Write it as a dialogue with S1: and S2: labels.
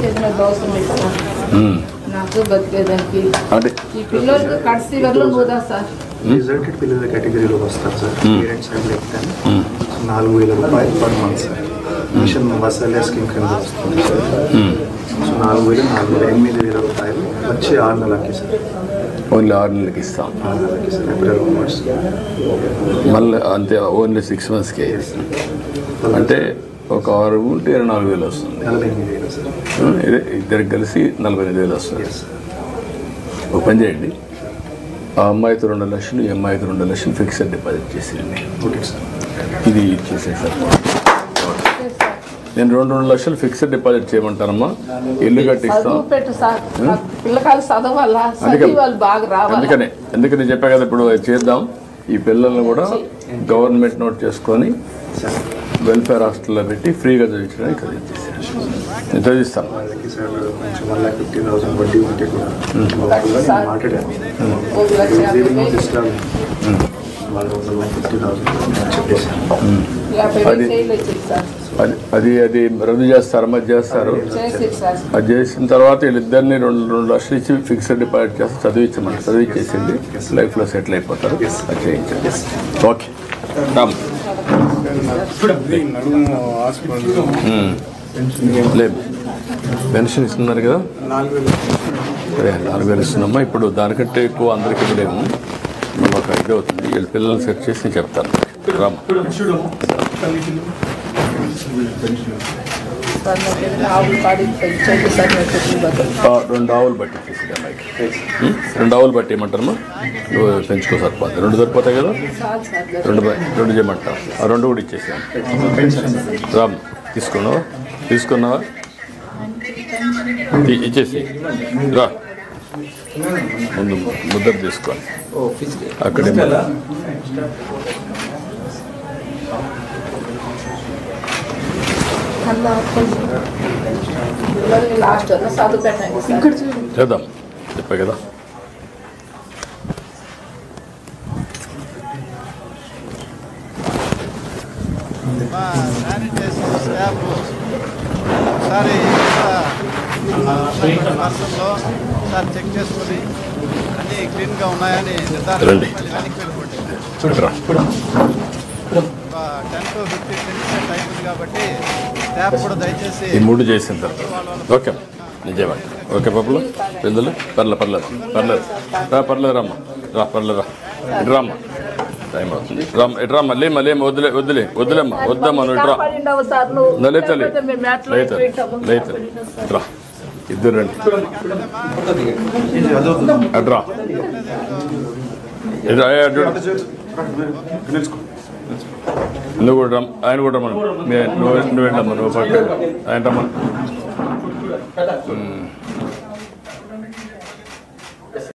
S1: చేసిన దోశ నాకు బతికేదానికి ఈ పిల్లలకు కట్ సివర్లో పోదా సార్
S2: రిజల్టెడ్ పిల్లల కేటగిరీలోకి వస్తారు సార్. పేరెంట్స్ అండ్ లెక్కాను 4,000 రూపాయలు పర్ మంత్ సార్. మిషన్ వసలే స్కీమ్ కింద వస్తుంది సార్. సో 4,000 రూపాయలు వచ్చి 6 నెలలకి సార్.
S3: ఓన్లీ 6 నెలలకి ఇస్తాం.
S2: 6 నెలలకి సార్. ఏప్రిల్ onwards
S3: మళ్ళీ అంతే ఓన్లీ 6 monthsకే. అంటే ఒక 6 ఉంటే 24,000 వస్తుంది.
S2: 48,000 సార్.
S3: ఇదే ఇద్దరికి కలిసి 48,000 వస్తుంది. ఒక పని చేయండి, ఆ అమ్మాయితో 2 లక్షలు, ఈ అమ్మాయితో 2 లక్షలు ఫిక్స్డ్ డిపాజిట్ చేసేయండి.
S2: Okay sir.
S3: ఇది ఇచ్చేసేసారు. నేను 2 లక్షలు ఫిక్స్డ్ డిపాజిట్ చేయమంటానమ్మా. ఇల్లు కట్టిస్తాం. అందుకని చెప్పా కదా, ఇప్పుడు చేద్దాం. ఈ పిల్లల్ని కూడా గవర్నమెంట్ నోట్ చేసుకొని వెల్ఫేర్ హాస్టల్లో పెట్టి ఫ్రీగా చదివించడానికి చదివించేసాను. నేను చదివిస్తాను. అది రద్దు చేస్తారు, మధ్య చేస్తారు. అది చేసిన తర్వాత వీళ్ళిద్దరిని 2 లక్షలు ఇచ్చి ఫిక్స్డ్ డిపాజిట్ చేస్తే చదివించేసింది. లైఫ్లో సెటిల్ అయిపోతారు. అది చేయించండి. ఓకే లేదు, పెన్షన్ ఇస్తున్నారు కదా, 4,000 ఇస్తున్నామ్మా. ఇప్పుడు దానికంటే ఎక్కువ అందరికీ ఇవ్వలేము. ఒక ఇది అవుతుంది. వీళ్ళ పిల్లల్ని సెట్ చేసి నేను చెప్తాను. రామ్మా. 2 ఆవులు బట్టి ఇచ్చేసి అమ్మాయికి. 2 ఆవులు బట్టి ఏమంటారమ్మా? నువ్వు పెంచుకో సరిపోతుంది. 2 సరిపోతాయి కదా, 2 చేయమంటావు. ఆ 2 కూడా ఇచ్చేసాను. రామ్ తీసుకున్నావా? ఇచ్చేసి రా. ముందు ముద్ర తీసుకోవాలి. అక్కడే చేద్దాం. చెప్పా కదా.
S4: ఒకసారి మాసంలో ఒకసారి చెక్ చేసుకొని అన్నీ క్లీన్గా ఉన్నాయని నిర్ధారణ 10 to 15 minutes టైం ఉంది కాబట్టి ట్యాప్ కూడా దయచేసి
S3: ఈ 3 చేసిన తర్వాత ఓకే నిజమే. ఓకే పప్పులు పిల్లలు పర్లేదు రమ్మా. పర్లేదు ఇటు రామ్మా. టైం అవుతుంది. ఇటు రామ్మా. లేమ్మా వద్దులేమ్మా. వద్దామ్మా నువ్వు ఇటు రా. లేదు రా. ఇద్దరు రండి. అటు రా. నువ్వు కూడా ఆయన కూడా రమ్మను. నువ్వు వెళ్ళమ్మా. నువ్వు పక్క ఆయన రమ్మను.